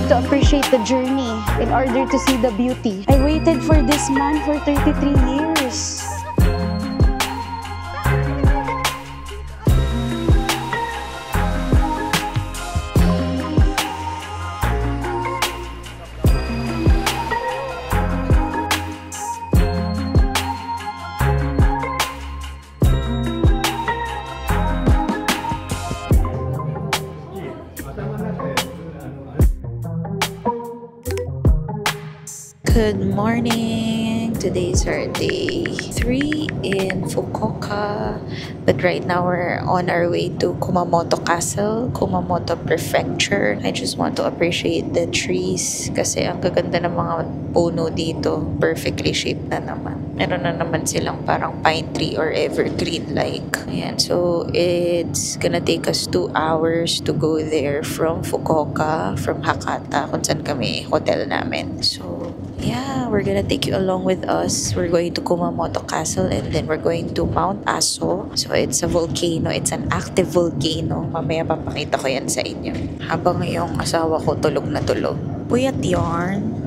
have to appreciate the journey in order to see the beauty. I waited for this man for 33 years. Good morning! Today is our day 3 in Fukuoka, but right now we're on our way to Kumamoto Castle, Kumamoto Prefecture. I just want to appreciate the trees kasi ang gaganda ng mga puno dito. Perfectly shaped na naman. Meron na naman silang parang pine tree or evergreen like. Ayan, so it's gonna take us 2 hours to go there from Fukuoka, from Hakata, kung saan kami hotel namin. So yeah, we're gonna take you along with us. We're going to Kumamoto Castle and then we're going to Mount Aso. So it's a volcano. It's an active volcano. Mamaya papakita ko yan sa inyo. Habang yung asawa ko tulog na tulog. Puyat yarn.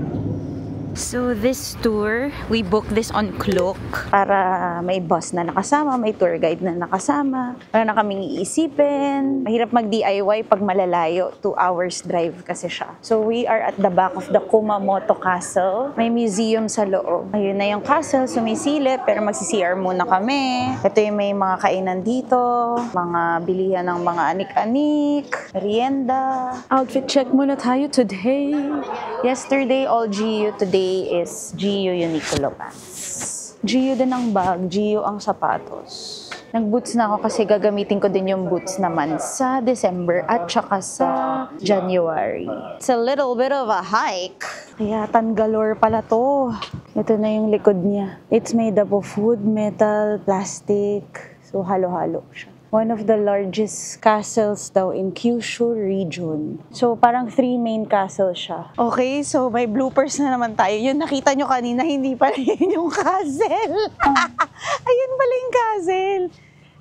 So this tour, we booked this on Klook para may bus na nakasama, may tour guide na nakasama. Wala na kaming iisipin. Mahirap mag-DIY pag malalayo. 2 hours drive kasi siya. So we are at the back of the Kumamoto Castle. May museum sa loob. Ayun na yung castle, sumisilip, pero magsi-CR muna kami. Ito yung may mga kainan dito, mga bilihan ng mga anik-anik, merienda. Outfit check muna tayo today. Yesterday, all GU. Today is GU Uniqlo pants. GU din ang bag, GU ang sapatos. Nag-boots na ako kasi gagamitin ko din yung boots naman sa December at saka sa January. It's a little bit of a hike. Kaya Tangalore pala to. Ito na yung likod niya. It's made up of wood, metal, plastic. So halo-halo siya. One of the largest castles daw in Kyushu region. So, parang 3 main castle siya. Okay, so may bloopers na naman tayo. Yun, nakita nyo kanina, hindi pala yun yung castle. Ayun pala yung castle.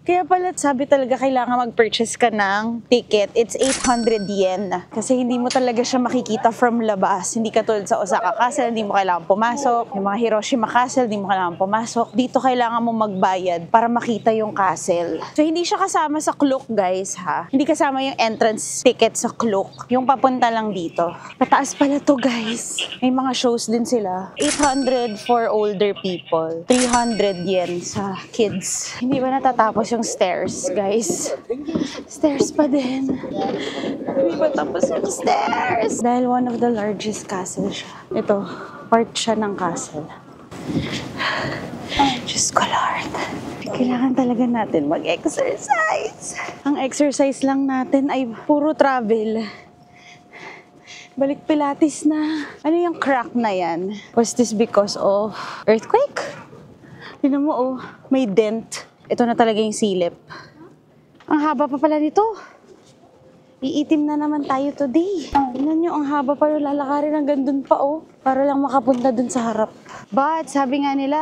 Kaya pala sabi talaga kailangan mag-purchase ka ng ticket. It's 800 yen. Kasi hindi mo talaga siya makikita from labas. Hindi katulad sa Osaka Castle, hindi mo kailangan pumasok. Yung mga Hiroshima Castle, hindi mo kailangan pumasok. Dito kailangan mo magbayad para makita yung castle. So hindi siya kasama sa Klook, guys, ha? Hindi kasama yung entrance ticket sa Klook. Yung papunta lang dito. Pataas pala to, guys. May mga shows din sila. 800 for older people. 300 yen sa kids. Hindi ba natatapos yung stairs, guys? Stairs pa din. Hindi ba tapos yung stairs? Dahil one of the largest castle siya. Ito, part siya ng castle. Diyos ko, Lord. Kailangan talaga natin mag-exercise. Ang exercise lang natin ay puro travel. Balik Pilates na. Ano yung crack na yan? Was this because of earthquake? Tignan mo, oh. May dent. Ito na talaga yung silip. Ang haba pa pala nito. Iitim na naman tayo today. Tingnan nyo, ang haba pa rin, lalakarin hanggang dun pa, oh. Para lang makapunta dun sa harap. But, sabi nga nila,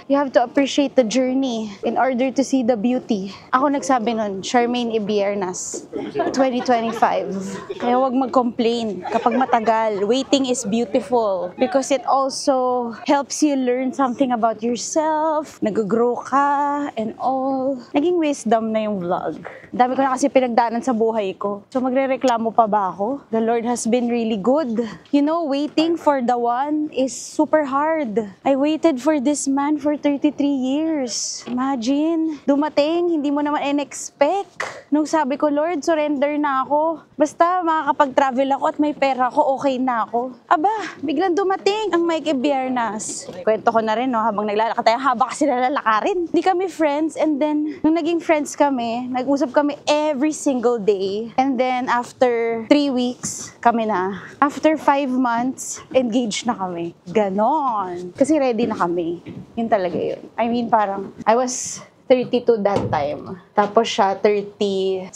you have to appreciate the journey in order to see the beauty. Ako nagsabi nun, Charmaine Ibiernas, 2025. Kaya wag mag-complain kapag matagal. Waiting is beautiful because it also helps you learn something about yourself, nag-grow ka, and all. Naging wisdom na yung vlog. Dami ko na kasi pinagdaanan sa buhay ko. So magrereklamo pa ba ako? The Lord has been really good. You know, waiting for the one is super hard. I waited for this man for 33 years. Imagine, dumating, hindi mo naman in-expect. Nung sabi ko, Lord, surrender na ako. Basta makakapag-travel ako at may pera ako, okay na ako. Aba, biglang dumating ang Mike Ibiernas. Kwento ko na rin, no, habang naglalakad tayo, haba kasi nalalakarin. Hindi kami friends, and then, nung naging friends kami, nag-usap kami every single day. And then, after 3 weeks, kami na. After 5 months, engaged na kami. Ganon. Kasi ready na kami. Yun talaga yun. I mean, parang, I was 32 that time. Tapos siya, 37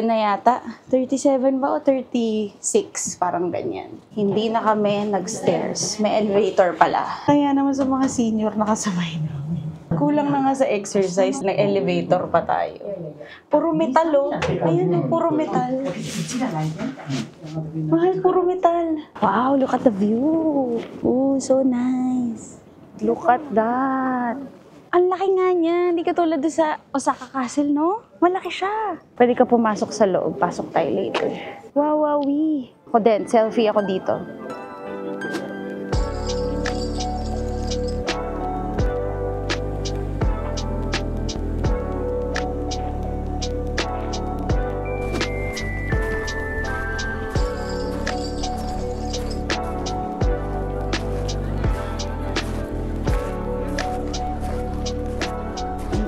na yata. 37 ba o 36? Parang ganyan. Hindi na kami nag-stairs. May elevator pala. Kaya naman sa mga senior nakasabay namin. Kulang na nga sa exercise, na elevator pa tayo. Puro metal oh. Ayun oh, puro metal. Mahal, puro metal. Wow, look at the view. Oh, so nice. Look at that. Ang laki nga niya. Hindi katulad doon sa Osaka Castle, no? Malaki siya. Pwede ka pumasok sa loob. Pasok tayo later. Wow, wowie. Ako din. Selfie ako dito.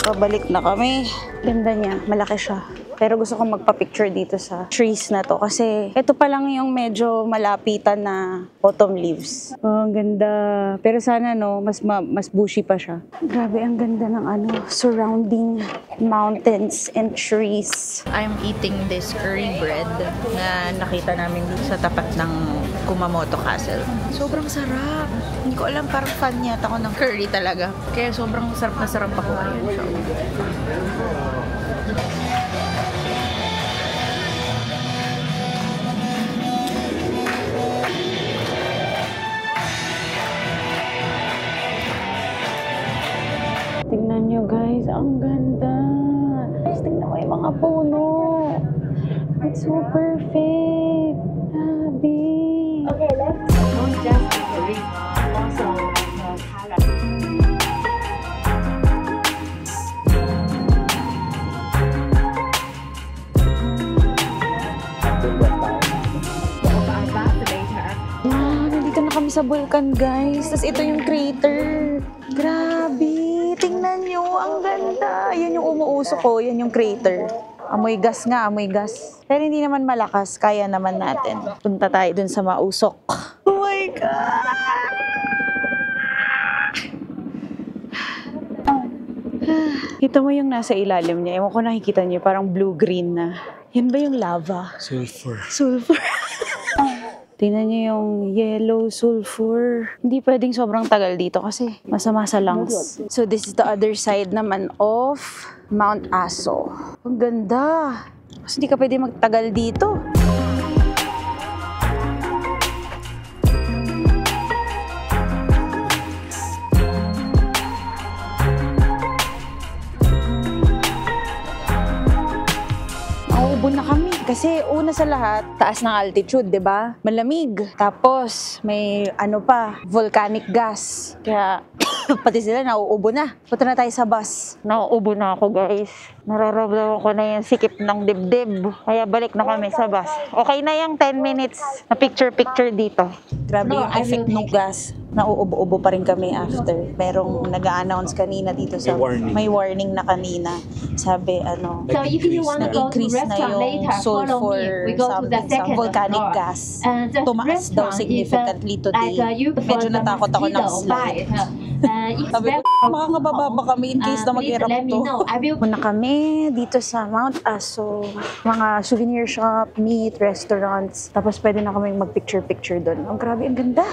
Pabalik na kami. Ganda niya. Malaki siya. Pero gusto kong magpa-picture dito sa trees na to. Kasi ito pa lang yung medyo malapitan na autumn leaves. Oh, ang ganda. Pero sana no, mas bushy pa siya. Grabe, ang ganda ng surrounding mountains and trees. I'm eating this curry bread na nakita namin dito sa tapat ng Kumamoto Castle. Sobrang sarap. Hindi ko alam, parang fan yata ako ng curry talaga. Kaya sobrang sarap na sarap ako ngayon. So, tingnan nyo guys, ang ganda. Guys, tingnan mo yung mga puno. It's so perfect. Grabe. Okay, let's not just read, also color. Wow, nandito na kami sa vulkan guys. Tapos ito yung crater. Grabe. Tingnan nyo, ang ganda. Yan yung umuusok ko, yan yung crater. Amoy gas nga, amoy gas. Pero hindi naman malakas, kaya naman natin. Punta tayo dun sa mausok. Oh my God! Kita mo yung nasa ilalim niya. Ewan ko nakikita niyo, parang blue-green na. Yan ba yung lava? Sulfur. Sulfur. Tingnan niyo yung yellow sulfur. Hindi pwedeng sobrang tagal dito kasi masama sa lungs. So this is the other side naman of Mount Aso. Ang ganda. Kasi hindi ka pwede magtagal dito. Nauubo na kami. Kasi una sa lahat, taas ng altitude, di ba? Malamig. Tapos, may volcanic gas. Kaya, pati sila nauubo na. Punta na tayo sa bus. Nauubo na ako, guys. Nararamdaman ko na yung sikip ng dibdib. Kaya balik na kami sa bus. Okay na yung 10 minutes na picture-picture dito. Grabe yung effect ng gas. Nauubo-ubo pa rin kami after. Merong nag-a-announce kanina dito sa... May warning na kanina. Sabi, So if you want to go to nag-increase na restaurant yung later, follow sulfur, me. We go to the some second volcanic floor. gas. The Tumaas daw restaurant significantly is, today. you Medyo natakot ako ng slide. Sabi ko, makakababa kami in case na please mag-hirap let me to. know. I will Muna kami dito sa Mount Aso. Mga souvenir shop, meat, restaurants. Tapos pwede na kami mag-picture-picture doon. Ang grabe, ang ganda.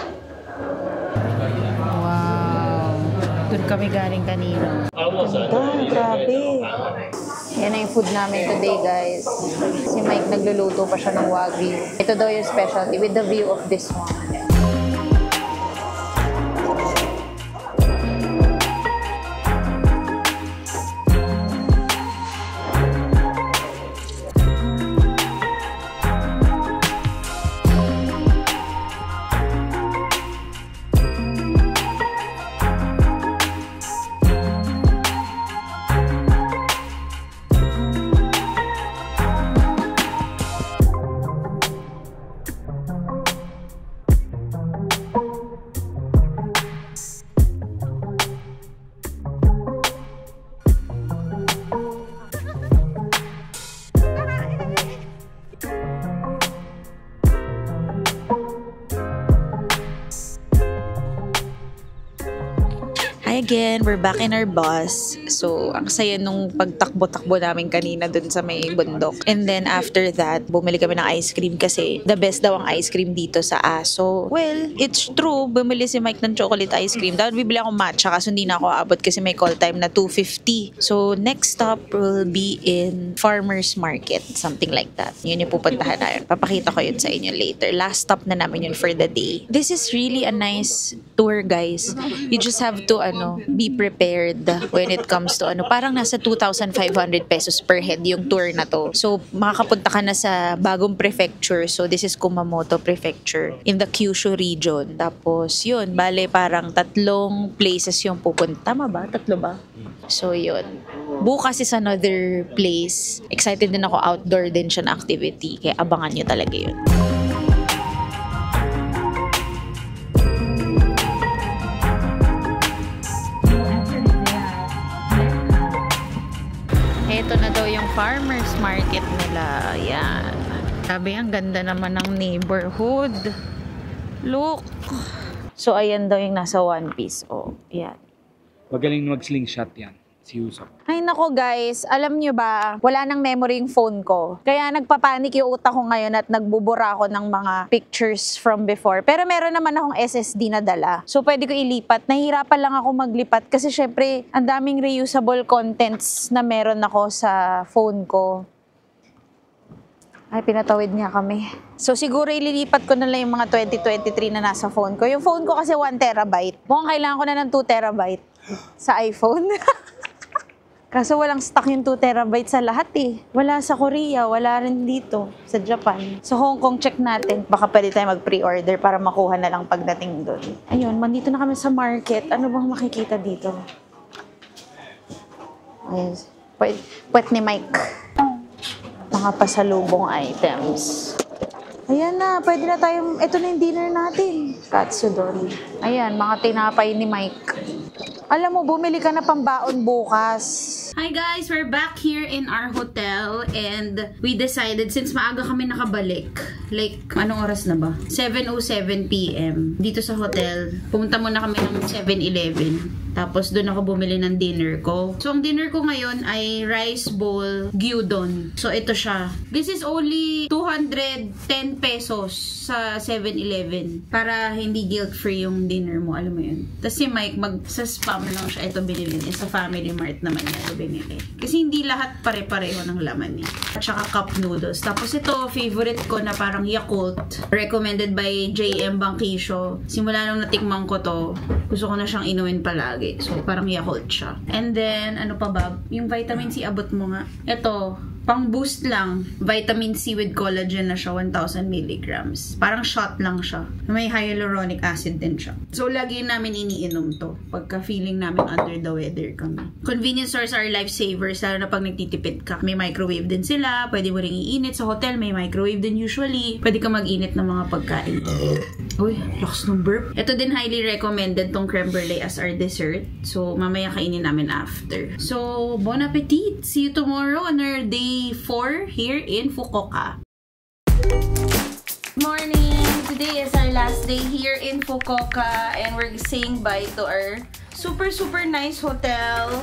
wow. Doon kami galing kanina. Ganda, grabe. Yan na yung food namin today, guys. Si Mike nagluluto pa siya ng Wagyu. Ito daw yung specialty with the view of this one. Hi again, we're back in our bus. So, ang saya nung pagtakbo-takbo namin kanina dun sa may bundok. And then after that, bumili kami ng ice cream kasi the best daw ang ice cream dito sa Aso. Well, it's true. Bumili si Mike ng chocolate ice cream. Dapat bibili ako matcha kaso hindi na ako abot kasi may call time na 2:50. So, next stop will be in Farmer's Market. Something like that. Yun yung pupuntahan namin. Papakita ko yun sa inyo later. Last stop na namin yun for the day. This is really a nice tour, guys. You just have to be prepared when it comes to parang nasa 2,500 pesos per head yung tour na to. So makakapunta ka na sa bagong prefecture. So this is Kumamoto Prefecture in the Kyushu region. Tapos yun, bale parang 3 places yung pupunta. Tama ba? 3 ba? So yun. Bukas is another place. Excited din ako, outdoor din siya na activity. Kaya abangan nyo talaga yun. Ito na daw yung farmer's market nila. Ayan. Sabi, ang ganda naman ng neighborhood. Look. So, ayan daw yung nasa One Piece. Oh, ayan. Magaling mag-slingshot yan. Si Usopp. Ay nako guys, alam nyo ba, wala nang memory yung phone ko. Kaya nagpapanik yung utak ko ngayon at nagbubura ako ng mga pictures from before. Pero meron naman akong SSD na dala. So pwede ko ilipat. Nahihirapan lang ako maglipat kasi syempre ang daming reusable contents na meron ako sa phone ko. Ay, pinatawid niya kami. So siguro ililipat ko na lang yung mga 2023 na nasa phone ko. Yung phone ko kasi 1 terabyte. Mukhang kailangan ko na ng 2 terabyte sa iPhone. Kaso walang stock yung 2 terabytes sa lahat eh. Wala sa Korea, wala rin dito sa Japan. So Hong Kong, check natin. Baka pwede tayo mag-pre-order para makuha na lang pagdating doon. Ayun, mandito na kami sa market. Ano bang makikita dito? Ayun, puwet ni Mike. Mga pasalubong items. Ayan na, pwede na tayong, ito na yung dinner natin. Katsudon. Ayan, mga tinapay ni Mike. Alam mo, bumili ka na pambaon bukas. Hi guys, we're back here in our hotel and we decided since maaga kami nakabalik, like anong oras na ba? 7:07 PM dito sa hotel. Pumunta muna kami ng 7-Eleven. Tapos doon ako bumili ng dinner ko. So ang dinner ko ngayon ay rice bowl gyudon. So ito siya. This is only 210 pesos sa 7-Eleven para hindi guilt-free yung dinner mo, alam mo yun. Tapos si Mike sa spam lang siya ito binili niya. Sa Family Mart naman niya ito binili. Kasi hindi lahat pare-pareho ng laman niya. At saka cup noodles. Tapos ito, favorite ko na parang Yakult. Recommended by JM Bangkisyo. Simula nung natikman ko to, gusto ko na siyang inumin palagi. So, parang Yakult siya. And then, ano pa ba? Yung vitamin C, abot mo nga. Ito, pang boost lang. Vitamin C with collagen na siya, 1,000 milligrams. Parang shot lang siya. May hyaluronic acid din siya. So, lagi namin iniinom to. Pagka feeling namin under the weather kami. Convenience stores are lifesavers, lalo na pag nagtitipid ka. May microwave din sila. Pwede mo rin iinit. Sa hotel, may microwave din usually. Pwede ka mag-init ng mga pagkain. Uy, lakas ng burp. Ito din highly recommended tong creme brulee as our dessert. So, mamaya kainin namin after. So, bon appetit! See you tomorrow on our day 4 here in Fukuoka. Morning! Today is our last day here in Fukuoka and we're saying bye to our super nice hotel.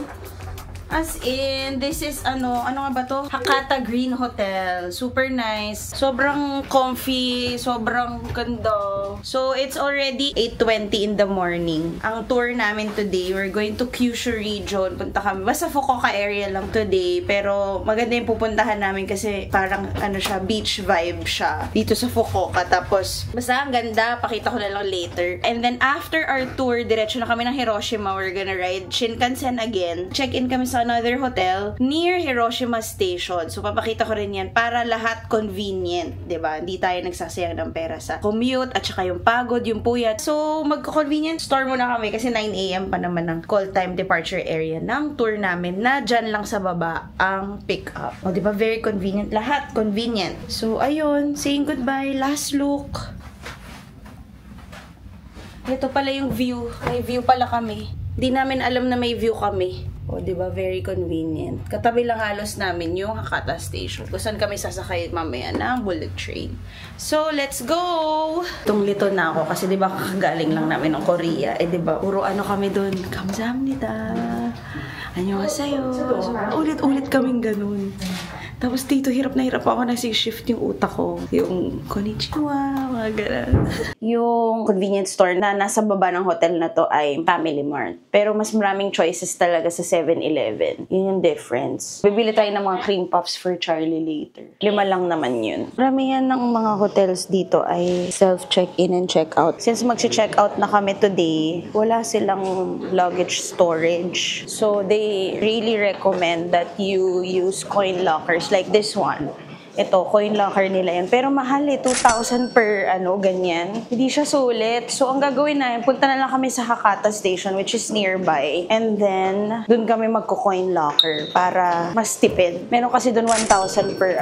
As in, this is ano nga ba to? Hakata Green Hotel. Super nice. Sobrang comfy. Sobrang ganda. So, it's already 8:20 in the morning. Ang tour namin today, we're going to Kyushu region. Punta kami. Basta Fukuoka area lang today. Pero, maganda yung pupuntahan namin kasi parang ano siya, beach vibe siya. Dito sa Fukuoka. Tapos, basta ang ganda. Pakita ko na lang later. And then, after our tour, diretso na kami ng Hiroshima. We're gonna ride Shinkansen again. Check-in kami sa another hotel near Hiroshima Station. So, papakita ko rin yan para lahat convenient, diba? Hindi tayo nagsasayang ng pera sa commute at saka yung pagod, yung puyat. So, magko-convenient store muna kami kasi 9 AM pa naman ang call time departure area ng tour namin na dyan lang sa baba ang pick up. O, diba? Very convenient. Lahat convenient. So, ayun. Saying goodbye. Last look. Ito pala yung view. May view pala kami. Di namin alam na may view kami. O, di ba? Very convenient. Katabi lang halos namin yung Hakata Station. Kung saan kami sasakay mamaya ng bullet train. So, let's go! Tunglito na ako kasi di ba kakagaling lang namin ng Korea. Eh, di ba? Puro ano kami dun. Kamsahamnida. Annyeonghaseyo. So, ulit-ulit kaming ganun. Tapos dito, hirap na hirap ako nasi-shift yung utak ko. Yung konnichiwa, mga ganun. Yung convenience store na nasa baba ng hotel na to ay Family Mart. Pero mas maraming choices talaga sa 7-Eleven. Yun yung difference. Bibili tayo ng mga cream puffs for Charlie later. 5 lang naman yun. Marami yan ng mga hotels dito ay self-check-in and check-out. Since mag-check-out na kami today, wala silang luggage storage. So, they really recommend that you use coin lockers like this one. Ito, coin locker nila yan. Pero mahal eh, 2,000 per ganyan. Hindi siya sulit. So, ang gagawin namin, punta na lang kami sa Hakata Station, which is nearby. And then, dun kami magko-coin locker para mas tipid. Meron kasi dun 1,000 per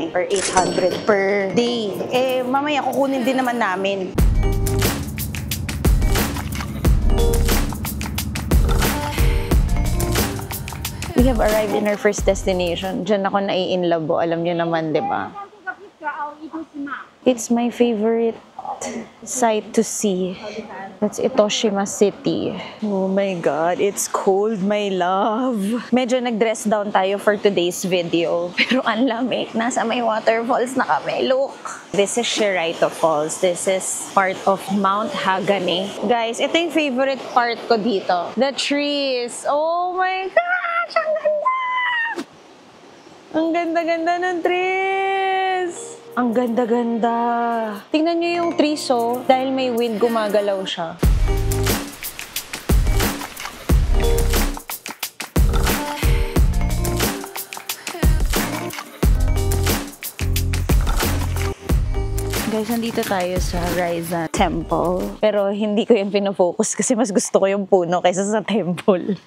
per 800 per day. Eh, mamaya kukunin din naman namin. We have arrived in our first destination. Diyan ako nai-inlabo. Alam niyo naman, di ba? It's my favorite sight to see. That's Itoshima City. Oh my God, it's cold, my love. Medyo nag-dress down tayo for today's video. Pero ang lamig. Nasa may waterfalls na kami. Look! This is Shiraito Falls. This is part of Mount Hagane. Guys, ito yung favorite part ko dito. The trees. Oh my gosh! Ang ganda! Ang ganda-ganda ng trees! Ang ganda-ganda. Tingnan nyo yung trees, oh. Dahil may wind, gumagalaw siya. Guys, nandito tayo sa Ryza Temple. Pero hindi ko yung pinofocus kasi mas gusto ko yung puno kaysa sa temple.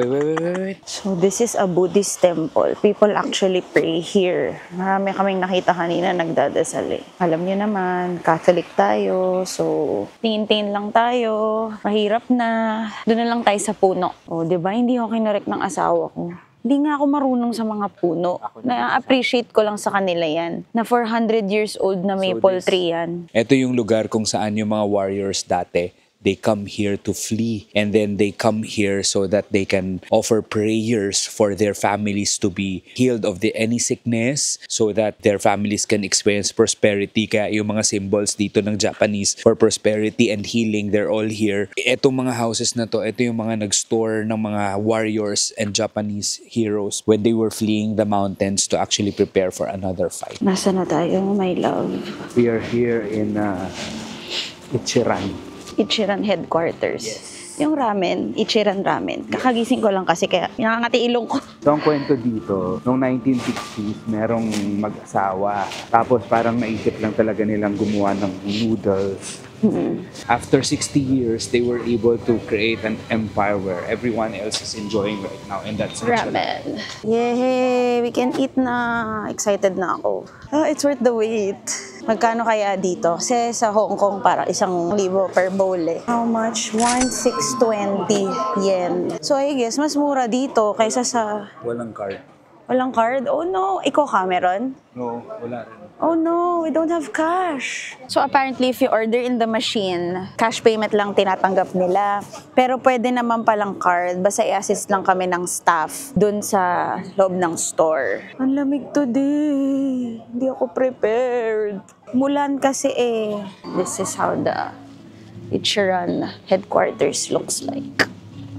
Wait. So, this is a Buddhist temple. People actually pray here. Marami kaming nakita kanina nagdadasal eh. Alam niyo naman, Catholic tayo. So, tingin-tingin lang tayo. Mahirap na. Doon na lang tayo sa puno. O, diba? Hindi ako kinurek ng asawa ko. Hindi nga ako marunong sa mga puno. Na-appreciate ko lang sa kanila yan. Na 400 years old na maple tree yan. Ito yung lugar kung saan yung mga warriors dati, they come here to flee. And then they come here so that they can offer prayers for their families to be healed of any sickness, so that their families can experience prosperity. Kaya yung mga symbols dito ng Japanese for prosperity and healing, they're all here. Itong mga houses na to, ito yung mga nag-store ng mga warriors and Japanese heroes when they were fleeing the mountains to actually prepare for another fight. Nasa na tayo, my love? We are here in Ichiran headquarters. Yung ramen, Ichiran ramen. Kakagising ko lang kasi kaya nakangati ilong ko. So, ang kwento dito, noong 1960s, merong mag-asawa. Tapos parang naisip lang talaga nilang gumawa ng noodles. After 60 years, they were able to create an empire where everyone else is enjoying right now. And that's Ramen. Yay! We can eat na. Excited na ako. Oh, it's worth the wait. Magkano kaya dito? Kasi sa Hong Kong, para 1,000 per bowl eh. How much? 1,620 yen. So I guess, mas mura dito kaysa sa... Walang card. Walang card? Oh no! Ikaw ka, meron? No, wala rin. Oh no, we don't have cash. So apparently, if you order in the machine, cash payment lang tinatanggap nila. Pero pwede naman palang card. Basta i-assist lang kami ng staff dun sa loob ng store. Ang lamig today. Hindi ako prepared. Mulan kasi eh. This is how the Ichiran headquarters looks like.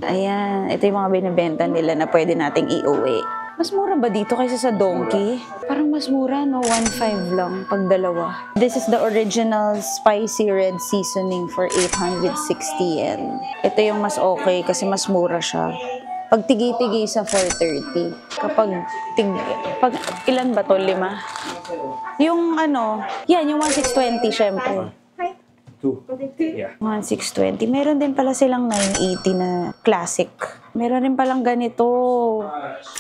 Ayan, ito yung mga binibenta nila na pwede nating iuwi. Mas mura ba dito kaysa sa Donkey? Parang mas mura, no? 1.5 lang pag dalawa. This is the original spicy red seasoning for 860 yen. Ito yung mas okay kasi mas mura siya. Pag tigi-tigi sa 430. Pag ilan ba to? 5? Yung yan, yung 1,620 syempre. 2. Yeah. 1,620. Meron din pala silang 980 na classic. Meron rin palang ganito.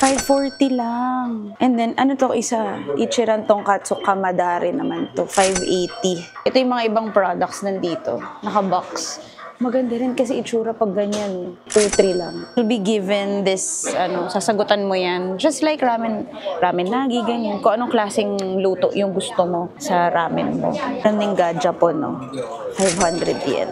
540 lang. And then, isa? Ichiran Tonkatsu Kamadari naman to. 580. Ito yung mga ibang products nandito. Naka-box. Maganda rin kasi itsura pag ganyan. 2-3 lang. You'll be given this, sasagutan mo yan. Just like ramen nagi, ganyan. Kung anong klaseng luto yung gusto mo sa ramen mo. Ramen ga Japon, no? 500 yen.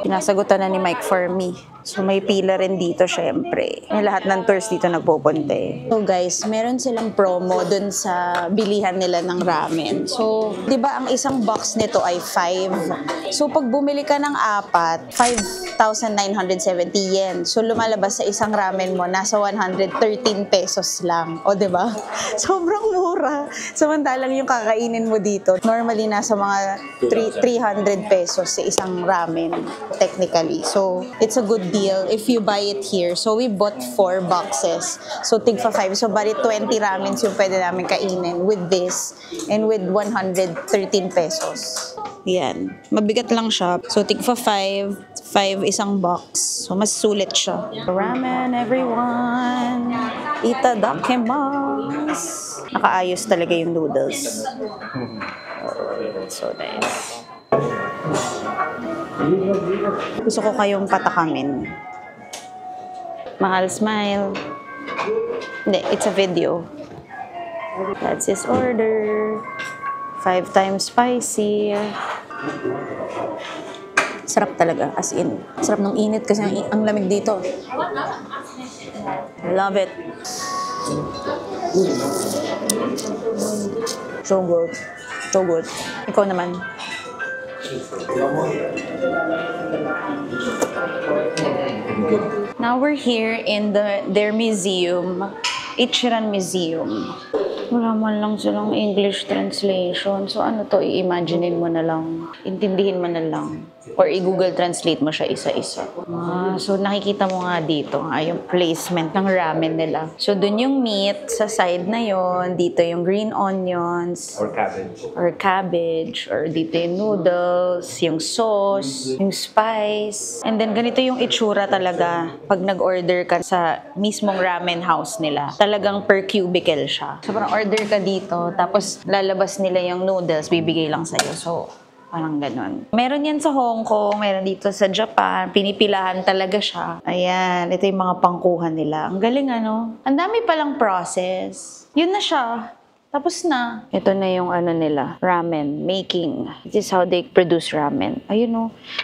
Pinasagutan na ni Mike for me. So may pila rin dito syempre. Lahat ng tours dito nagpupunta. So guys, meron silang promo dun sa bilihan nila ng ramen. So, 'di ba ang isang box nito ay 5. So pag bumili ka ng 4, 5,970 yen. So lumalabas sa isang ramen mo nasa 113 pesos lang. O 'di ba? Sobrang mura. Samantalang yung kakainin mo dito, normally nasa mga 300 pesos sa isang ramen technically. So, it's a good deal if you buy it here. So, we bought 4 boxes. So, tigpa 5. So, bali 20 ramens yung pwede namin kainin with this and with 113 pesos. Yan. Mabigat lang siya. So, tigpa 5 isang box. So, mas sulit siya. Ramen, everyone! Itadakimasu! Nakaayos talaga yung noodles. So nice. Gusto ko kayong patakamin. Mahal, smile. Hindi, it's a video. That's his order. 5 times spicy. Sarap talaga, as in. Sarap ng init kasi ang lamig dito. I love it. So good. So good. Ikaw naman. Now we're here in their museum, Ichiran Museum. Wala man lang silang English translation. So ano to, i-imaginein mo na lang, intindihin mo na lang. Or i-Google Translate mo siya isa-isa. So nakikita mo nga dito, yung placement ng ramen nila. So dun yung meat, sa side na yon, dito yung green onions. Or cabbage. Or dito yung noodles, yung sauce, yung spice. And then ganito yung itsura talaga pag nag-order ka sa mismong ramen house nila. Talagang per cubicle siya. So parang order ka dito, tapos lalabas nila yung noodles, bibigay lang sa'yo. So, parang ganon. Meron yan sa Hong Kong, meron dito sa Japan, pinipilahan talaga siya. Ayan, ito yung mga pangkuhan nila. Ang galing ano? Ang dami palang process. Yun na siya. Tapos na. Ito na yung ano nila, ramen making. This is how they produce ramen. Ayun o.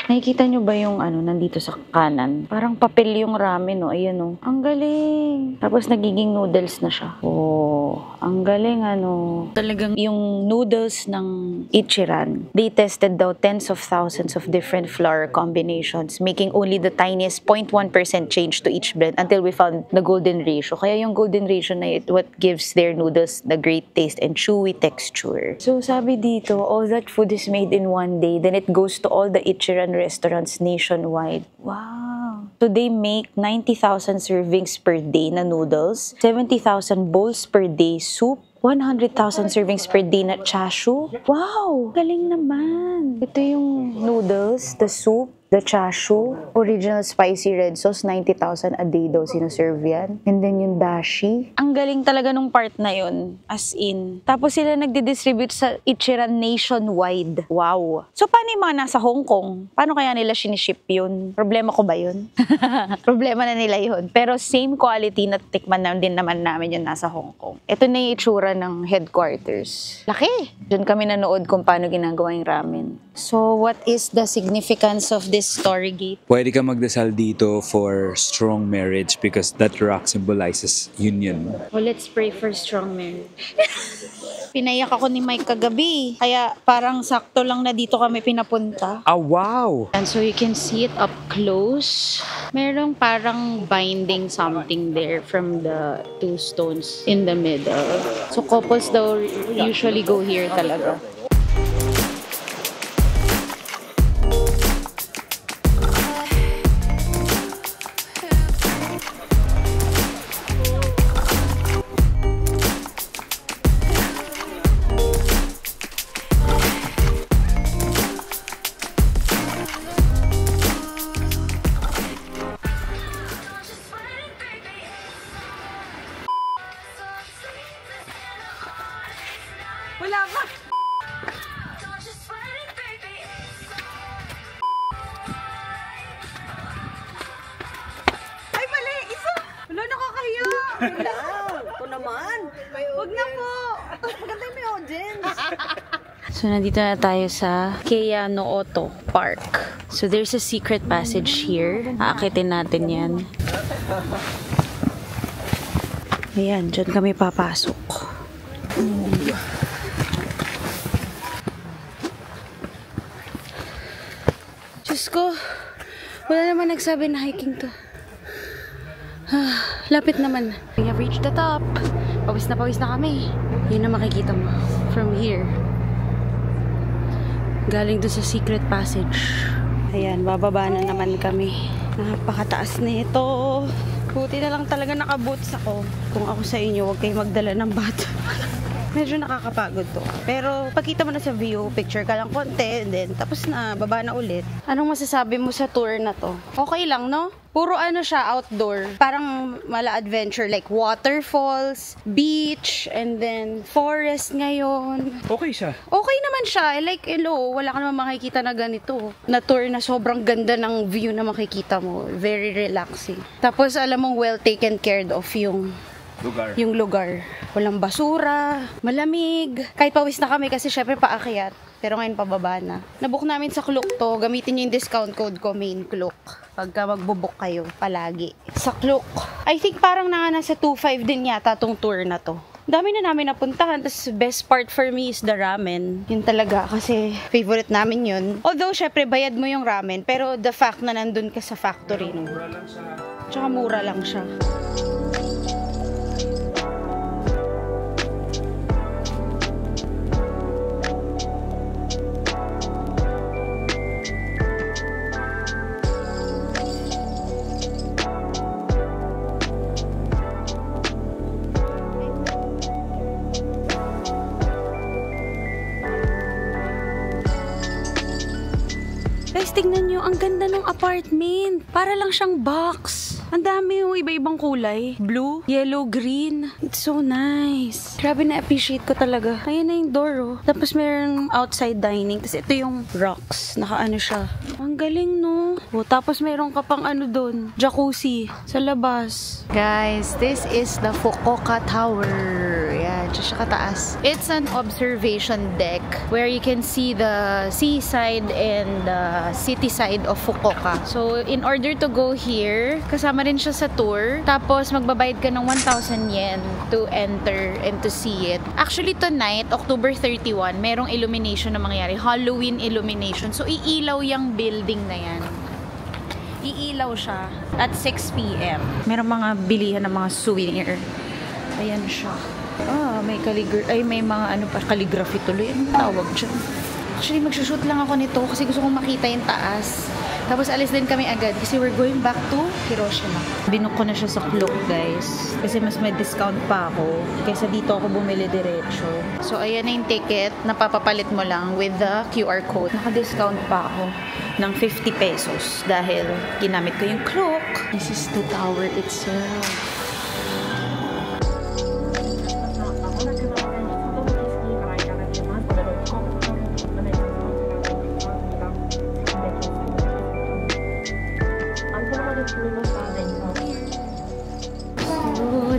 Nakikita nyo ba yung ano nandito sa kanan? Parang papel yung ramen o. Ayun o. Ang galing. Tapos nagiging noodles na siya. Oh, ang galing ano. Talagang yung noodles ng Ichiran, they tested daw tens of thousands of different flour combinations, making only the tiniest 0.1% change to each blend until we found the golden ratio. Kaya yung golden ratio na what gives their noodles the great taste and chewy texture. So sabi dito, all that food is made in one day, then it goes to all the Ichiran restaurants nationwide. Wow! So they make 90,000 servings per day na noodles, 70,000 bowls per day soup, 100,000 servings per day na chashu. Wow! Galing naman! Ito yung noodles, the soup, the chashu, original spicy red sauce, 90,000 a day daw sinuserve yan. And then yung dashi. Ang galing talaga nung part na yun, as in. Tapos sila nagdi-distribute sa Ichiran nationwide. Wow! So paano yung mga nasa Hong Kong? Paano kaya nila siniship yun? Problema ko ba yun? Problema na nila yun. Pero same quality na tikman na din naman namin yun nasa Hong Kong. Ito na yung itsura ng headquarters. Laki! Diyan kami nanood kung paano ginagawa yung ramen. So what is the significance of this story gate? Pwede ka magdasal dito for strong marriage because that rock symbolizes union. Well, let's pray for strong marriage. Pinayak ako ni Mike kagabi. Kaya parang sakto lang na dito kami pinapunta. Ah, wow! And so you can see it up close. Merong parang binding something there from the 2 stones in the middle. So couples daw usually go here talaga. Wala ba? So, nandito na tayo sa Keia Nooto Park. So, there's a secret passage here. Aakitin natin yan. Ayan, dyan kami papasok. Diyos ko, wala naman nagsabi na hiking to. Lapit naman. We have reached the top. Pawis na kami. Yun na makikita mo from here. Galing doon sa secret passage. Ayan, bababa na naman kami. Napakataas na ito. Buti na lang talaga nakaboots ako. Kung ako sa inyo, huwag kayo magdala ng bato. Medyo nakakapagod to. Pero pagkita mo na sa view, picture ka lang konti, and then tapos na, baba na ulit. Anong masasabi mo sa tour na to? Okay lang, no? Puro ano siya, outdoor. Parang mala adventure, like waterfalls, beach, and then forest ngayon. Okay siya. Okay naman siya. Like, hello, wala ka naman makikita na ganito. Na tour na sobrang ganda ng view na makikita mo. Very relaxing. Tapos, alam mong well taken care of yung lugar. Walang basura, malamig. Kahit pawis na kami kasi syempre paakyat. Pero ngayon pababa na. Nabook namin sa Klook to. Gamitin nyo yung discount code ko, main Klook. Pagka magbubook kayo, palagi. Sa Klook. I think parang nasa 2.5 din yata tong tour na to. Dami na namin napuntahan. Tapos best part for me is the ramen. Yun talaga kasi favorite namin yun. Although syempre bayad mo yung ramen. Pero the fact na nandun ka sa factory. Tsaka mura lang siya. Guys, tingnan nyo, ang ganda ng apartment. Para lang siyang box. Ang dami yung iba-ibang kulay. Blue, yellow, green. It's so nice. Grabe na-appreciate ko talaga. Ayan na yung door, oh. Tapos mayroong outside dining. Tapos ito yung rocks. Nakaano siya. Ang galing, no? Oh, tapos mayroong ka pang ano dun. Jacuzzi. Sa labas. Guys, this is the Fukuoka Tower. Yan, siya kataas. It's an observation deck where you can see the seaside and the city side of Fukuoka. So, in order to go here, kasama rin siya sa tour. Tapos, magbabayad ka ng 1,000 yen to enter and to see it. Actually, tonight, October 31, merong illumination na mangyayari. Halloween illumination. So, iilaw yung building na yan. Iilaw siya at 6 p.m. Merong mga bilihan ng mga souvenir. Ayan siya. May may mga ano pa, calligraphy tuloy. Anong tawag dyan? Actually, magsushoot lang ako nito kasi gusto kong makita yung taas. Tapos alis din kami agad kasi we're going back to Hiroshima. Binook ko na siya sa Klook, guys. Kasi mas may discount pa ako kaysa dito ako bumili diretso. So, ayan na yung ticket. Napapapalit mo lang with the QR code. Naka-discount pa ako ng 50 pesos dahil ginamit ko yung Klook. This is the tower itself.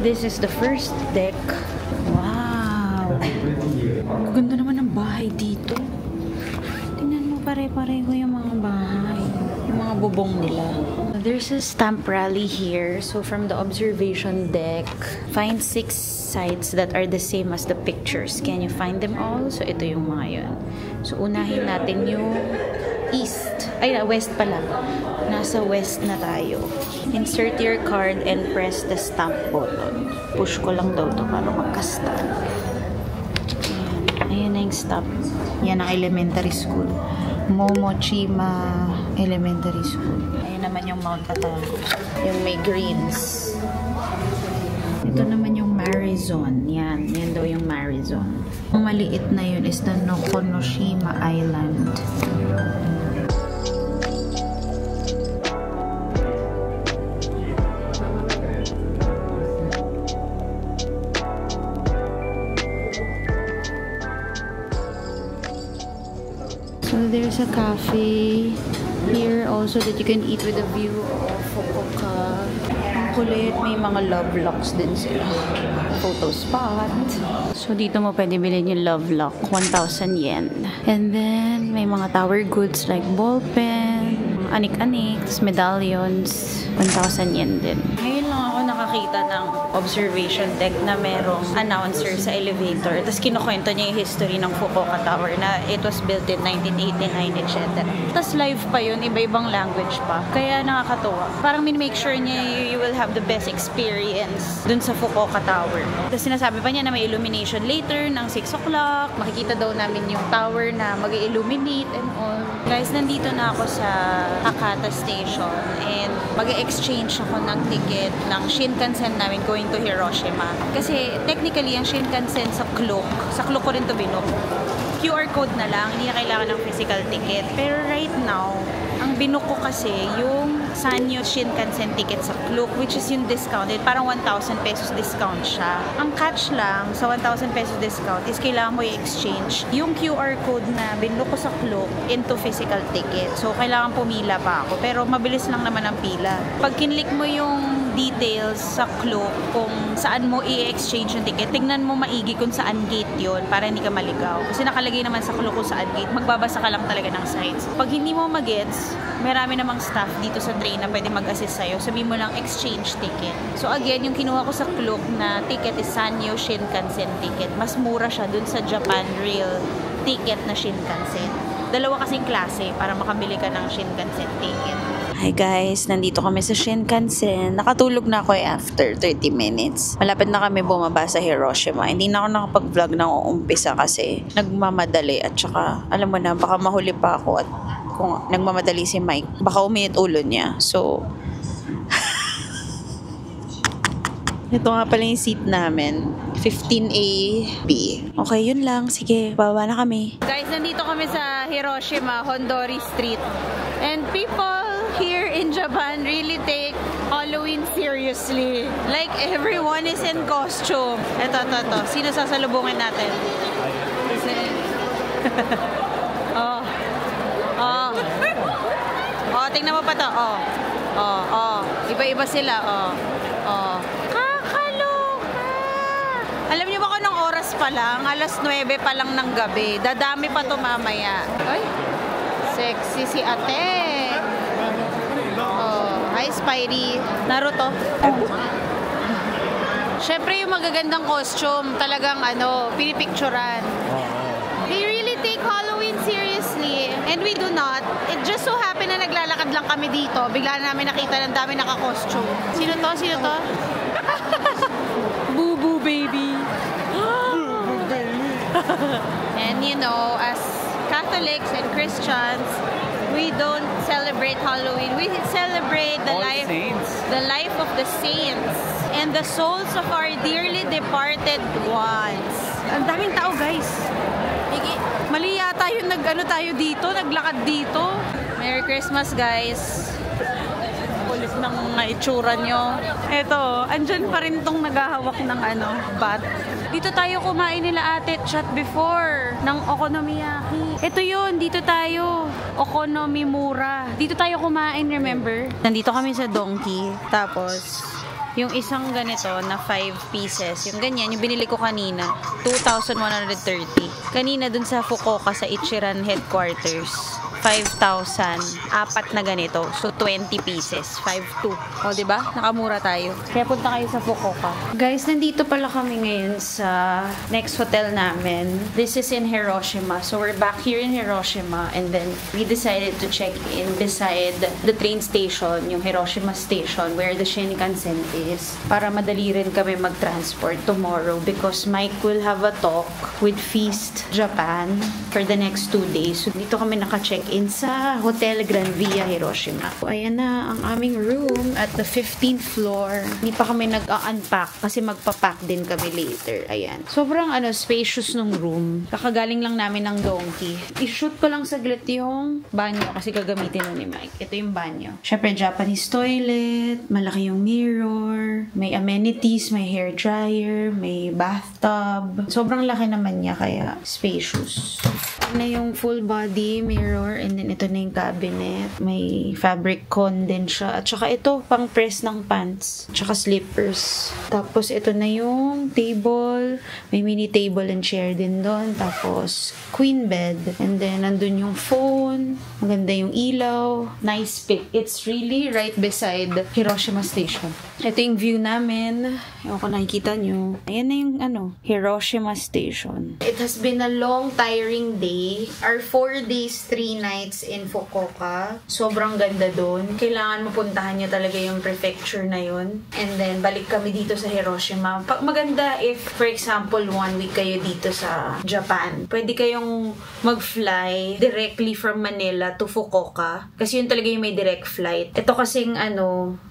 This is the first deck. Wow! Ang ganda naman ng bahay dito. Tingnan mo, pare-pareho yung mga bahay. Yung mga bubong nila. There's a stamp rally here. So from the observation deck, find 6 sites that are the same as the pictures. Can you find them all? So ito yung mga yun. So unahin natin yung east. Ay, west pala. Nasa west na tayo. Insert your card and press the stamp button. Push ko lang daw to para magka-stamp. Ayan na yung stamp. Yan ang elementary school. Momochima Elementary School. Ayan naman yung Mount Atago. Yung may greens. Ito naman yung Marizon. Yan. Yan daw yung Marizon. Ang maliit na yun is the Nokonoshima Island. So there's a cafe here also that you can eat with a view of Fukuoka. Ang kulit. May mga love locks din sila. Photo spot. So, dito mo pwede bilhin yung love lock. 1,000 yen. And then, may mga tower goods like ballpen, anik-anik, medallions. 1,000 yen din. Ngayon lang ako nakakita ng observation deck na merong announcer sa elevator. Tapos kinukwento niya yung history ng Fukuoka Tower na it was built in 1989, etc. Tapos live pa yun, iba-ibang language pa. Kaya nakakatuwa. Parang min-make sure niya you will have the best experience dun sa Fukuoka Tower. Tapos sinasabi pa niya na may illumination later ng 6 o'clock. Makikita daw namin yung tower na mag-illuminate and all. Guys, nandito na ako sa Hakata Station and mag-exchange ako ng ticket ng Shinkansen namin going to Hiroshima. Kasi technically, ang Shinkansen sa Klook ko rin to binook. QR code na lang, hindi na kailangan ng physical ticket. Pero right now, ang binook ko kasi yung Sanyo Shinkansen ticket sa Klook, which is yung discounted. Parang 1,000 pesos discount siya. Ang catch lang sa 1,000 pesos discount is kailangan mo i-exchange yung QR code na binook ko sa Klook into physical ticket. So, kailangan pumila pa ako. Pero mabilis lang naman ang pila. Pag kinlik mo yung details sa Klook kung saan mo i-exchange yung ticket, tingnan mo maigi kung saan gate yun para hindi ka maligaw. Kasi nakalagay naman sa Klook kung saan gate. Magbabasa ka lang talaga ng signs. Pag hindi mo magets, marami namang staff dito sa train na pwede mag-assist sa'yo. Sabihin mo lang exchange ticket. So again, yung kinuha ko sa Klook na ticket is Sanyo Shinkansen ticket. Mas mura siya dun sa Japan Rail ticket na Shinkansen. Dalawa kasing klase para makabili ka ng Shinkansen ticket. Hi guys, nandito kami sa Shinkansen. Nakatulog na ako after 30 minutes. Malapit na kami bumaba sa Hiroshima. Hindi na ako nakapag-vlog ng uumpisa kasi nagmamadali at saka alam mo na baka mahuli pa ako at kung nagmamadali si Mike, baka uminit ulo niya. So, ito nga pala yung seat namin. 15A, B. Okay, yun lang. Sige, baba na kami. Guys, nandito kami sa Hiroshima, Hondori Street. And people here in Japan really take Halloween seriously. Like, everyone is in costume. Ito. Sino sasalubungin natin? Tingnan mo pa to. Iba-iba sila. Kakaloka! Alam niyo ba kung anong oras pa lang? Alas 9 pa lang ng gabi. Dadami pa to mamaya. Ay, sexy si ate. Hi, Spidey. Naruto. Syempre yung magagandang costume, talagang pinipicturan. They really take Halloween seriously. And we do not. It just so happen na naglalakad lang kami dito. Bigla na namin nakita ng dami naka-costume. Sino to? Boo Boo Baby. And you know, as Catholics and Christians, we don't celebrate Halloween. We celebrate the life of the saints and the souls of our dearly departed ones. Ang daming tao, guys. Mali yata yung naglakad dito. Merry Christmas, guys. Kulit ng mga itsura nyo. Eto, andyan pa rin tong naghahawak ng bat. Dito tayo kumain nila ate chat before ng okonomiyaki. Ito yun, dito tayo. Okonomimura. Dito tayo kumain, remember? Nandito kami sa Donkey. Tapos, yung isang ganito na 5 pieces, yung ganyan, yung binili ko kanina, 2,130. Kanina dun sa Fukuoka sa Ichiran headquarters, 5,000. 4 na ganito. So, 20 pieces. 5,200. O, diba? Nakamura tayo. Kaya punta kayo sa Fukuoka. Guys, nandito pala kami ngayon sa next hotel namin. This is in Hiroshima. So, we're back here in Hiroshima. And then, we decided to check in beside the train station, yung Hiroshima station, where the Shinkansen is. Para madali rin kami mag-transport tomorrow because Mike will have a talk with Feast Japan for the next 2 days. So, dito kami naka-check in sa Hotel Grand Via Hiroshima. Ayan na ang aming room at the 15th floor. Hindi pa kami nag-unpack kasi magpapack din kami later. Ayan. Sobrang spacious ng room. Kakagaling lang namin ng Donkey. I-shoot ko lang saglit yung banyo kasi gagamitin nun ni Mike. Ito yung banyo. Syempre Japanese toilet, malaki yung mirror, may amenities, may hair dryer, may bathtub. Sobrang laki naman niya kaya spacious. Na yung full body mirror and then ito na yung cabinet. May fabric con din siya. At saka ito, pang press ng pants. At saka slippers. Tapos ito na yung table. May mini table and chair din doon. Tapos queen bed. And then nandun yung phone. Maganda yung ilaw. Nice pick. It's really right beside Hiroshima Station. Ito yung view namin. Ewan ko nakikita nyo. Ayan na yung Hiroshima Station. It has been a long, tiring day. Our 4 days, 3 nights in Fukuoka. Sobrang ganda doon. Kailangan mapuntahan nyo talaga yung prefecture na yun. And then, balik kami dito sa Hiroshima. Maganda if, for example, 1 week kayo dito sa Japan. Pwede kayong mag-fly directly from Manila to Fukuoka. Kasi yun talaga yung may direct flight. Ito kasing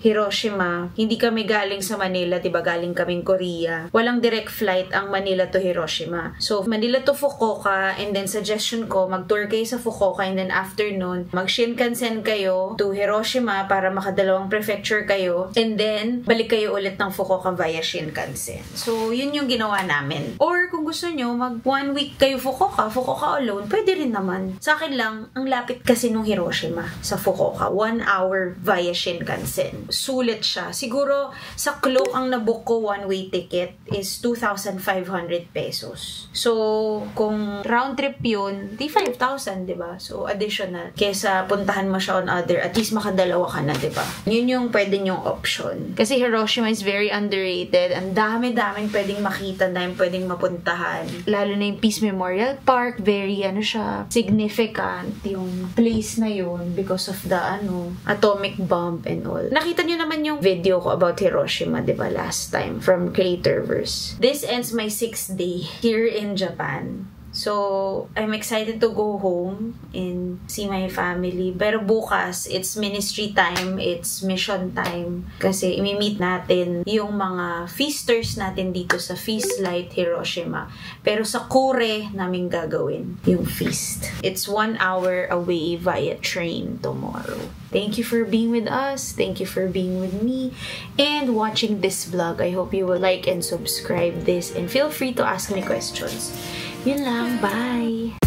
Hiroshima, hindi kami galing sa Manila, diba? Galing kaming Korea. Walang direct flight ang Manila to Hiroshima. So, Manila to Fukuoka, and then suggestion ko, mag-tour kayo sa Fukuoka, and then after nun, mag-Shinkansen kayo to Hiroshima para makadalawang prefecture kayo, and then, balik kayo ulit ng Fukuoka via Shinkansen. So, yun yung ginawa namin. Or, kung gusto nyo, mag 1 week kayo Fukuoka alone, pwede rin naman. Sa akin lang, ang lapit kasi nung Hiroshima sa Fukuoka. 1 hour via Shinkansen. Sulit siya. Siguro, sa Klook ang nabook ko one-way ticket is 2,500 pesos. So, kung round trip yun, di 5,000, diba? So, additional. Kesa puntahan mo siya on other, at least makadalawa ka na, diba? Yun yung pwede nyong option. Kasi Hiroshima is very underrated. Ang dami-daming pwedeng makita na yung pwedeng mapuntahan. Lalo na yung Peace Memorial Park, very, significant yung place na yun because of the, atomic bomb and all. Nakita nyo naman yung video ko about Hiroshima, diba, last time from Creatorverse. This ends my 6th day here in Japan. So, I'm excited to go home and see my family. Pero bukas, it's ministry time, it's mission time. Kasi imi-meet natin yung mga feasters natin dito sa Feast Light Hiroshima. Pero sa Kure namin gagawin yung feast. It's 1 hour away via train tomorrow. Thank you for being with us. Thank you for being with me and watching this vlog. I hope you will like and subscribe this and feel free to ask me questions. Yun lang. Bye!